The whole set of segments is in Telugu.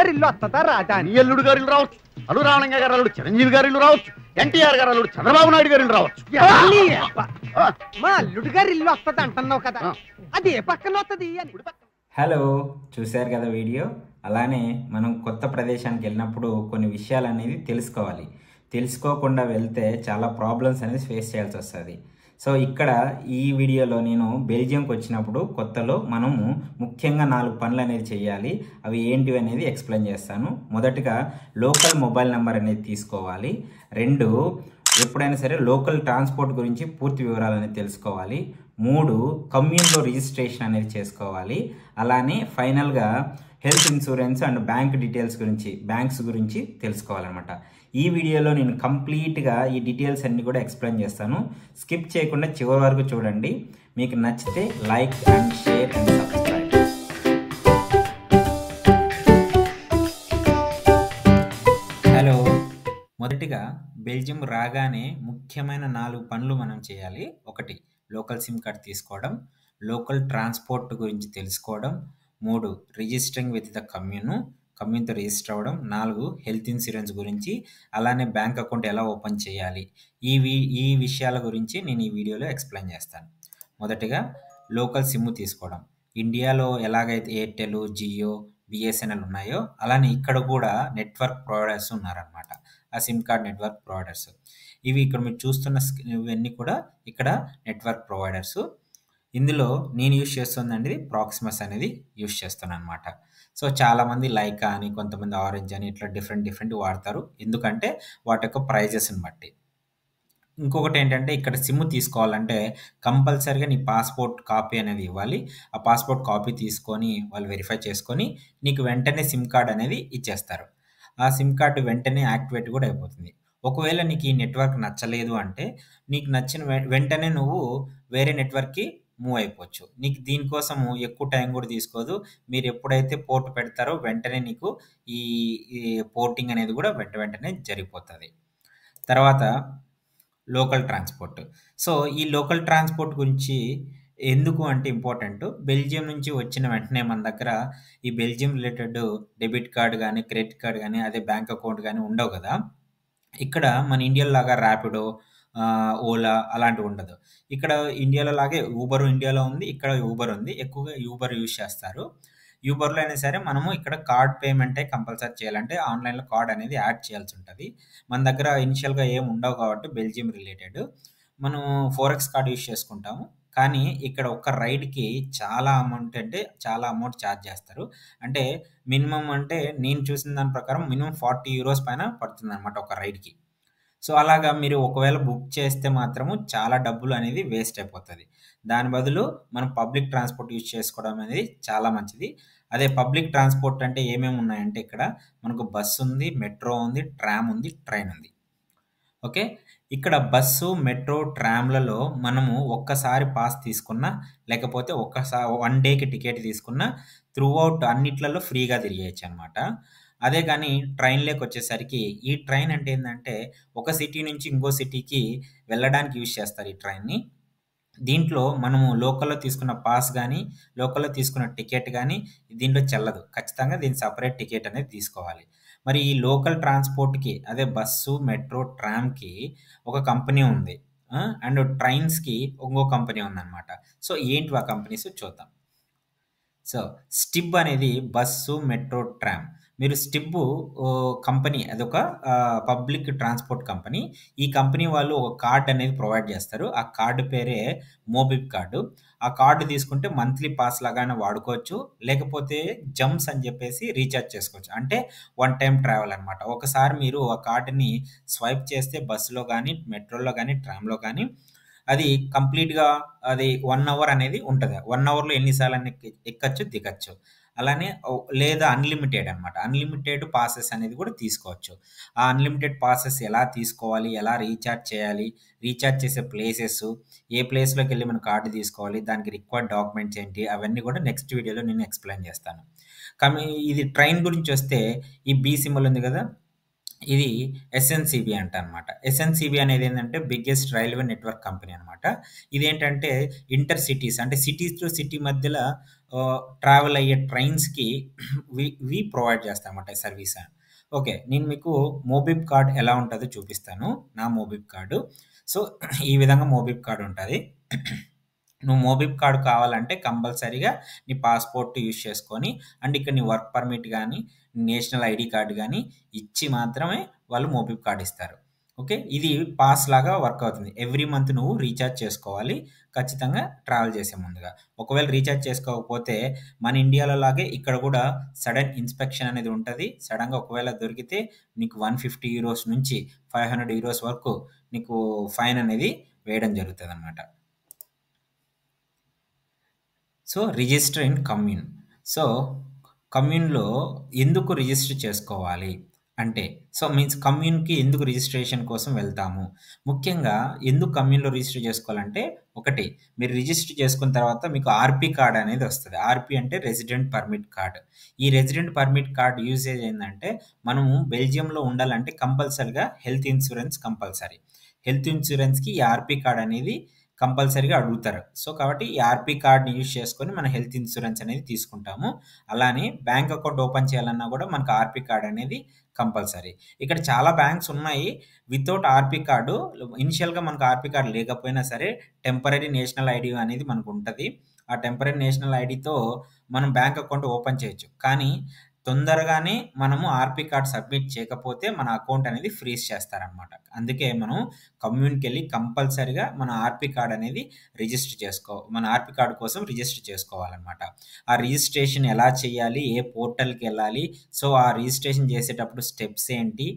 గారి ఇల్లు వస్తుందా రాదా? నీ అల్లుడు గారి ఇల్లు రావచ్చు, అల్లు రామలింగ గారి అల్లుడు చిరంజీవి గారి ఇల్లు రావచ్చు, ఎన్టీఆర్ గారి అల్లుడు చంద్రబాబు నాయుడు గారి ఇల్లు రావచ్చు. మా అల్లుడు గారి ఇల్లు వస్తుంది అంటున్నావు కదా, అది ఏ పక్కన వస్తుంది అని. హలో, చూశారు కదా వీడియో. అలానే మనం కొత్త ప్రదేశానికి వెళ్ళినప్పుడు కొన్ని విషయాలు అనేది తెలుసుకోవాలి. తెలుసుకోకుండా వెళ్తే చాలా ప్రాబ్లమ్స్ అనేది ఫేస్ చేయాల్సి వస్తుంది. సో ఇక్కడ ఈ వీడియోలో నేను బెల్జియంకి వచ్చినప్పుడు కొత్తలో మనము ముఖ్యంగా 4 పనులు అనేది చేయాలి. అవి ఏంటివి అనేది ఎక్స్ప్లెయిన్ చేస్తాను. మొదటగా లోకల్ మొబైల్ నెంబర్ అనేది తీసుకోవాలి. 2, ఎప్పుడైనా సరే లోకల్ ట్రాన్స్పోర్ట్ గురించి పూర్తి వివరాలు అనేది తెలుసుకోవాలి. 3, కమ్యూన్లో రిజిస్ట్రేషన్ అనేది చేసుకోవాలి. అలానే ఫైనల్గా health insurance and bank details గురించి, బ్యాంక్స్ గురించి తెలుసుకోవాలన్నమాట. ఈ వీడియోలో నేను కంప్లీట్గా ఈ డీటెయిల్స్ అన్ని కూడా ఎక్స్ప్లెయిన్ చేస్తాను. స్కిప్ చేయకుండా చివరి వరకు చూడండి. మీకు నచ్చితే like and share and subscribe. Hello, మొదటిగా బెల్జియం రాగానే ముఖ్యమైన 4 పనులు మనం చేయాలి. 1, లోకల్ సిమ్ కార్డ్ తీసుకోవడం. లోకల్ ట్రాన్స్పోర్ట్ గురించి తెలుసుకోవడం. 3, రిజిస్టరింగ్ విత్ ద కమ్యూన్తో రిజిస్టర్ అవ్వడం. 4, హెల్త్ ఇన్సూరెన్స్ గురించి, అలానే బ్యాంక్ అకౌంట్ ఎలా ఓపెన్ చేయాలి. ఈ విషయాల గురించి నేను ఈ వీడియోలో ఎక్స్ప్లెయిన్ చేస్తాను. మొదటిగా లోకల్ సిమ్ తీసుకోవడం. ఇండియాలో ఎలాగైతే ఎయిర్టెల్, జియో, బిఎస్ఎన్ఎల్ ఉన్నాయో అలానే ఇక్కడ కూడా నెట్వర్క్ ప్రొవైడర్స్ ఉన్నారనమాట. ఆ సిమ్ కార్డ్ నెట్వర్క్ ప్రొవైడర్స్ ఇవి ఇక్కడ మీరు చూస్తున్న ఇవన్నీ కూడా ఇక్కడ నెట్వర్క్ ప్రొవైడర్స్. ఇందులో నేను యూజ్ చేస్తుందండి ప్రాక్సిమస్ అనేది యూజ్ చేస్తాను అనమాట. సో చాలామంది లైకా అని, కొంతమంది ఆరెంజ్ అని, ఇట్లా డిఫరెంట్ వాడతారు. ఎందుకంటే వాటి యొక్క ప్రైజెస్ని బట్టి. ఇంకొకటి ఏంటంటే ఇక్కడ సిమ్ తీసుకోవాలంటే కంపల్సరీగా నీ పాస్పోర్ట్ కాపీ అనేది ఇవ్వాలి. ఆ పాస్పోర్ట్ కాపీ తీసుకొని వాళ్ళు వెరిఫై చేసుకొని నీకు వెంటనే సిమ్ కార్డ్ అనేది ఇచ్చేస్తారు. ఆ సిమ్ కార్డు వెంటనే యాక్టివేట్ కూడా అయిపోతుంది. ఒకవేళ నీకు ఈ నెట్వర్క్ నచ్చలేదు అంటే నీకు నచ్చిన వెంటనే నువ్వు వేరే నెట్వర్క్కి మూవ్ అయిపోవచ్చు. నీకు దీనికోసము ఎక్కువ టైం కూడా తీసుకోదు. మీరు ఎప్పుడైతే పోర్ట్ పెడతారో వెంటనే నీకు ఈ పోర్టింగ్ అనేది కూడా వెంటనే జరిగిపోతుంది. తర్వాత లోకల్ ట్రాన్స్పోర్ట్. సో ఈ లోకల్ ట్రాన్స్పోర్ట్ గురించి ఎందుకు అంటే ఇంపార్టెంట్. బెల్జియం నుంచి వచ్చిన వెంటనే మన దగ్గర ఈ బెల్జియం రిలేటెడ్ డెబిట్ కార్డ్ కానీ, క్రెడిట్ కార్డ్ కానీ, అదే బ్యాంక్ అకౌంట్ కానీ ఉండవు కదా. ఇక్కడ మన ఇండియాలో లాగా ర్యాపిడో, ఓలా అలాంటివి ఉండదు. ఇక్కడ ఇండియాలో లాగే ఊబర్ ఇండియాలో ఉంది, ఇక్కడ ఊబర్ ఉంది. ఎక్కువగా యూబర్ యూజ్ చేస్తారు. యూబర్లో అయినా సరే మనము ఇక్కడ కార్డ్ పేమెంటే కంపల్సరీ చేయాలంటే ఆన్లైన్లో కార్డ్ అనేది యాడ్ చేయాల్సి ఉంటుంది. మన దగ్గర ఇనిషియల్గా ఏమి ఉండవు కాబట్టి బెల్జియం రిలేటెడ్ మనం ఫోరెక్స్ కార్డ్ యూజ్ చేసుకుంటాము. కానీ ఇక్కడ ఒక రైడ్కి చాలా అమౌంట్ ఛార్జ్ చేస్తారు. అంటే మినిమం అంటే నేను చూసిన దాని ప్రకారం మినిమం 40 యూరోస్ పైన పడుతుంది అనమాట ఒక రైడ్కి. సో అలాగా మీరు ఒకవేళ బుక్ చేస్తే మాత్రము చాలా డబ్బులు అనేది వేస్ట్ అయిపోతుంది. దాని బదులు మనం పబ్లిక్ ట్రాన్స్పోర్ట్ యూజ్ చేసుకోవడం అనేది చాలా మంచిది. అదే పబ్లిక్ ట్రాన్స్పోర్ట్ అంటే ఏమేమి ఉన్నాయంటే ఇక్కడ మనకు బస్సు ఉంది, మెట్రో ఉంది, ట్రామ్ ఉంది, ట్రైన్ ఉంది. ఓకే, ఇక్కడ బస్సు, మెట్రో, ట్రామ్లలో మనము ఒక్కసారి పాస్ తీసుకున్నా లేకపోతే ఒక్కసారి 1 డేకి టికెట్ తీసుకున్నా త్రూ అవుట్ అన్నిట్లలో ఫ్రీగా తిరిగేయచ్చు అనమాట. అదే కానీ ట్రైన్లోకి వచ్చేసరికి ఈ ట్రైన్ అంటే ఏంటంటే ఒక సిటీ నుంచి ఇంకో సిటీకి వెళ్ళడానికి యూజ్ చేస్తారు ఈ ట్రైన్ని. దీంట్లో మనము లోకల్లో తీసుకున్న పాస్ కానీ, లోకల్లో తీసుకున్న టికెట్ కానీ దీంట్లో చెల్లదు. ఖచ్చితంగా దీని సపరేట్ టికెట్ అనేది తీసుకోవాలి. మరి ఈ లోకల్ ట్రాన్స్పోర్ట్కి అదే బస్సు, మెట్రో, ట్రామ్కి ఒక కంపెనీ ఉంది, అండ్ ట్రైన్స్కి ఇంకో కంపెనీ ఉందన్నమాట. సో ఏంటి ఆ కంపెనీస్ చూద్దాం. సో స్టిబ్ అనేది బస్సు, మెట్రో, ట్రామ్. మీరు స్టిబ్ కంపెనీ అదొక పబ్లిక్ ట్రాన్స్పోర్ట్ కంపెనీ. ఈ కంపెనీ వాళ్ళు ఒక కార్డ్ అనేది ప్రొవైడ్ చేస్తారు. ఆ కార్డు పేరే మోబిబ్ కార్డు. ఆ కార్డు తీసుకుంటే మంత్లీ పాస్ లాగానే వాడుకోవచ్చు, లేకపోతే జంప్స్ అని చెప్పేసి రీఛార్జ్ చేసుకోవచ్చు. అంటే 1 టైం ట్రావెల్ అనమాట. ఒకసారి మీరు ఆ కార్డుని స్వైప్ చేస్తే బస్సులో కానీ, మెట్రోలో కానీ, ట్రామ్లో కానీ అది కంప్లీట్గా అది 1 అవర్ అనేది ఉంటుంది. 1 అవర్లో ఎన్నిసార్లు ఎక్కచ్చు, దిగచ్చు. అలానే లేదా అన్లిమిటెడ్ అనమాట. అన్లిమిటెడ్ పాసెస్ అనేది కూడా తీసుకోవచ్చు. ఆ అన్లిమిటెడ్ పాసెస్ ఎలా తీసుకోవాలి, ఎలా రీఛార్జ్ చేయాలి, రీఛార్జ్ చేసే ప్లేసెస్, ఏ ప్లేస్లోకి వెళ్ళి మనం కార్డు తీసుకోవాలి, దానికి రిక్వైర్డ్ డాక్యుమెంట్స్ ఏంటి, అవన్నీ కూడా నెక్స్ట్ వీడియోలో నేను ఎక్స్ప్లెయిన్ చేస్తాను. కానీ ఇది ట్రైన్ గురించి వస్తే ఈ బీ సింబల్ ఉంది కదా, ఇది ఎస్ఎన్సిబి అంట అనమాట. ఎస్ఎన్సిబి అనేది ఏంటంటే బిగ్గెస్ట్ రైల్వే నెట్వర్క్ కంపెనీ అనమాట. ఇదేంటంటే ఇంటర్ సిటీస్ అంటే సిటీస్ టు సిటీ మధ్యలో ట్రావెల్ అయ్యే ట్రైన్స్‌కి ప్రొవైడ్ చేస్తామన్నమాట సర్వీస్. ఓకే. నేను మీకు మోబిబ్ కార్డ్ ఎలా ఉంటదో చూపిస్తాను. నా మోబిబ్ కార్డు. సో, ఈ విధంగా మోబిబ్ కార్డ్ ఉంటది. నువ్వు మోబిబ్ కార్డ్ కావాలంటే కంపల్సరీగా నీ పాస్‌పోర్ట్ యూజ్ చేసుకొని అండ్ ఇక్కడ నీ వర్క్ పర్మిట్ గానీ, నేషనల్ ఐడీ కార్డ్ గానీ ఇచ్చి మాత్రమే వాళ్ళు మోబిబ్ కార్డ్ ఇస్తారు. ఓకే. ఇది పాస్ లాగా వర్క్ అవుతుంది. ఎవ్రీ మంత్ నువ్వు రీచార్జ్ చేసుకోవాలి ఖచ్చితంగా ట్రావెల్ చేసే ముందుగా. ఒకవేళ రీచార్జ్ చేసుకోకపోతే మన ఇండియాలో లాగే ఇక్కడ కూడా సడన్ ఇన్స్‌పెక్షన్ అనేది ఉంటది. సడెన్‌గా ఒకవేళ దొరికితే నీకు €150 నుంచి €500 వరకు నీకు ఫైన్ అనేది వేయడం జరుగుతదనమాట. So, register in commune. So, కమ్యూన్‌లో ఎందుకు రిజిస్టర్ చేసుకోవాలి అంటే, మీన్స్ కమ్యూన్‌కి ఎందుకు రిజిస్ట్రేషన్ కోసం వెళ్తాము. ముఖ్యంగా ఎందుకు కమ్యూన్‌లో రిజిస్టర్ చేసుకోవాలంటే, ఒకటి మీరు రిజిస్టర్ చేసుకున్న తర్వాత మీకు ఆర్‌పీ కార్డ్ అనేది వస్తది. ఆర్‌పీ అంటే రెసిడెంట్ పర్మిట్ కార్డ్. ఈ రెసిడెంట్ పర్మిట్ కార్డ్ యూసేజ్ ఏందంటే, మనము బెల్జియంలో ఉండాలంటే కంపల్సరీగా హెల్త్ ఇన్స్యూరెన్స్ కంపల్సరీ. హెల్త్ ఇన్స్యూరెన్స్‌కి ఈ ఆర్‌పీ కార్డ్ అనేది కంపల్సరీగా అడుగుతారు. సో, కాబట్టి ఈ ఆర్‌పీ కార్డ్‌ని యూజ్ చేసుకొని మన హెల్త్ ఇన్స్యూరెన్స్ అనేది తీసుకుంటాము. అలానే బ్యాంక్ అకౌంట్ ఓపెన్ చేయాలన్నా కూడా మనకు ఆర్‌పీ కార్డ్ అనేది కంపల్సరీ. ఇక్కడ చాలా బ్యాంక్స్ ఉన్నాయి. వితౌట్ ఆర్‌పీ కార్డు ఇనిషియల్‌గా మనకు ఆర్‌పీ కార్డ్ లేకపోయినా సరే టెంపరరీ నేషనల్ ఐడీ అనేది మనకుంటది. ఆ టెంపరరీ నేషనల్ ఐడీతో మనం బ్యాంక్ అకౌంట్ ఓపెన్ చేయొచ్చు. కానీ తొందరగానే మనము ఆర్‌పీ కార్డ్ సబ్మిట్ చేయకపోతే మన అకౌంట్ అనేది ఫ్రీజ్ చేస్తారనమాట. అందుకే మనం కమ్యూన్‌కెళ్ళి కంపల్సరీగా మన ఆర్‌పీ కార్డ్ అనేది మన ఆర్‌పీ కార్డ్ కోసం రిజిస్టర్ చేసుకోవాలనమాట. ఆ రిజిస్ట్రేషన్ ఎలా చేయాలి? ఏ పోర్టల్‌కెళ్ళాలి? సో, ఆ రిజిస్ట్రేషన్ చేసేటప్పుడు స్టెప్స్ ఏంటి?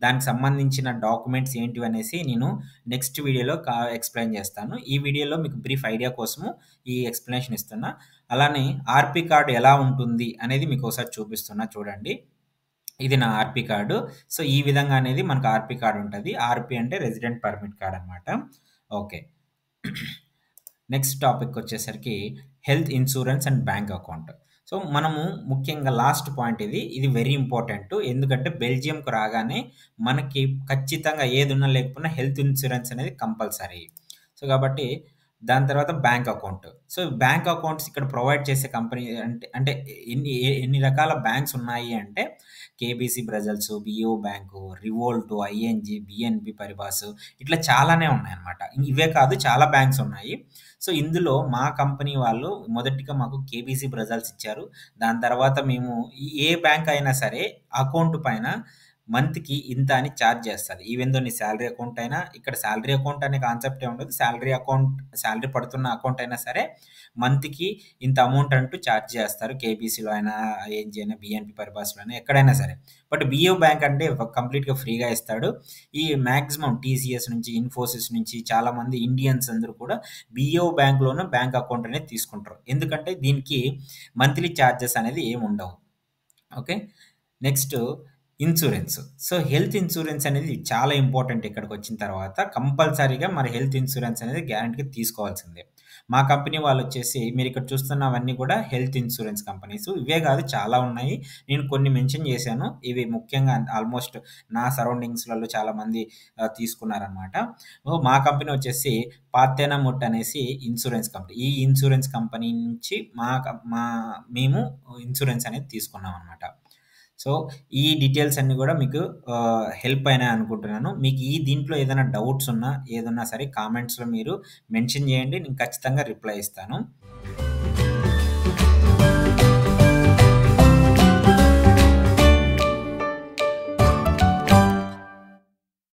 దానికి సంబంధించిన డాక్యుమెంట్స్ ఏంటివనేసి నేను నెక్స్ట్ వీడియోలో ఎక్స్‌ప్లెయిన్ చేస్తాను. ఈ వీడియోలో మీకు బ్రీఫ్ ఐడియా కోసము ఈ ఎక్స్‌ప్లనేషన్ ఇస్తున్నా. అలానే ఆర్‌పీ కార్డ్ ఎలా ఉంటుంది అనేది మీకు ఒకసారి చూపిస్తున్నా చూడండి. ఇది నా ఆర్‌పీ కార్డు. సో, ఈ విధంగా అనేది మనకు ఆర్‌పీ కార్డ్ ఉంటది. ఆర్‌పీ అంటే రెసిడెంట్ పర్మిట్ కార్డ్ అనమాట. ఓకే. నెక్స్ట్ టాపిక్ వచ్చేసరికి health insurance and bank account. So, మనము ముఖ్యంగా లాస్ట్ పాయింట్ ఇది. ఇది వెరీ ఇంపార్టెంట్. ఎందుకంటే బెల్జియంకు రాగానే మనకి ఖచ్చితంగా ఏదున్నా లేకపోయినా హెల్త్ ఇన్సూరెన్స్ అనేది కంపల్సరీ. సో, కాబట్టి దాని తర్వాత bank account. So, bank accounts ఇక్కడ ప్రొవైడ్ చేసే కంపెనీ అంటే ఎన్ని రకాల బ్యాంక్స్ ఉన్నాయి అంటే KBC Brussels, BO bank, Revolut, ING, BNP Paribas ఇట్లా చాలానే ఉన్నాయన్నమాట. ఇవే కాదు చాలా బ్యాంక్స్ ఉన్నాయి. సో, ఇందులో మా కంపెనీ వాళ్ళు మొదటిగా మాకు కేబీసీ బ్రజల్స్ ఇచ్చారు. దాని తర్వాత మేము ఏ బ్యాంక్ అయినా సరే అకౌంట్ పైన మంత్‌కి ఇంత అని చార్జ్ చేస్తది. ఈవెన్ దో నీ సాలరీ అకౌంట్ అయినా ఇక్కడ సాలరీ అకౌంట్ అనే కాన్సెప్టే ఉండదు. సాలరీ పడుతున్న అకౌంట్ అయినా సరే మంత్‌కి ఇంత అమౌంట్ అంటూ చార్జ్ చేస్తారు. కేబీసీలో అయినా, ఐఎన్‌జీ అయినా, బిఎన్‌పి పరిబాస్‌లో అయినా ఎక్కడైనా సరే. బట్ బిఓ బ్యాంక్ అంటే కంప్లీట్‌గా ఫ్రీగా ఇస్తాడు. ఈ మాక్సిమం టీసీఎస్ నుంచి, ఇన్ఫోసిస్ నుంచి చాలామంది ఇండియన్స్ అందరూ కూడా బిఓ బ్యాంక్‌లోనే బ్యాంక్ అకౌంట్ అనేది తీసుకుంటారు. ఎందుకంటే దీనికి మంత్లీ చార్జెస్ అనేది ఏమి ఉండవు. Okay. Next insurance. So, health insurance అనేది చాలా ఇంపార్టెంట్ ఇక్కడికొచ్చిన తర్వాత. కంపల్సరీగా మరి హెల్త్ ఇన్సూరెన్స్ అనేది గ్యారంటీగా తీసుకోవాల్సిందే. మా కంపెనీ వాళ్ళొచ్చేసి మీరిక్కడ చూస్తున్నవన్నీ కూడా హెల్త్ ఇన్సూరెన్స్ కంపెనీస్. ఇవే కాదు చాలా ఉన్నాయి. నేను కొన్ని మెన్షన్ చేశాను. ఇవి ముఖ్యంగా ఆల్మోస్ట్ నా సరౌండింగ్స్‌లలో చాలామంది తీసుకున్నారనమాట. మా కంపెనీ వచ్చేసి పార్థెనముట్ అనేసి ఇన్సూరెన్స్ కంపెనీ. ఈ ఇన్సూరెన్స్ కంపెనీ నుంచి మేము ఇన్సూరెన్స్ అనేది తీసుకున్నామనమాట. సో, ఈ డీటెయిల్స్ అన్నీ కూడా మీకు హెల్ప్ అయినాయి అనుకుంటున్నాను. మీకు దీంట్లో ఏదైనా డౌట్స్ ఉన్నా, ఏదున్నా సరే కామెంట్స్‌లో మీరు మెన్షన్ చేయండి. నేను ఖచ్చితంగా రిప్లై ఇస్తాను.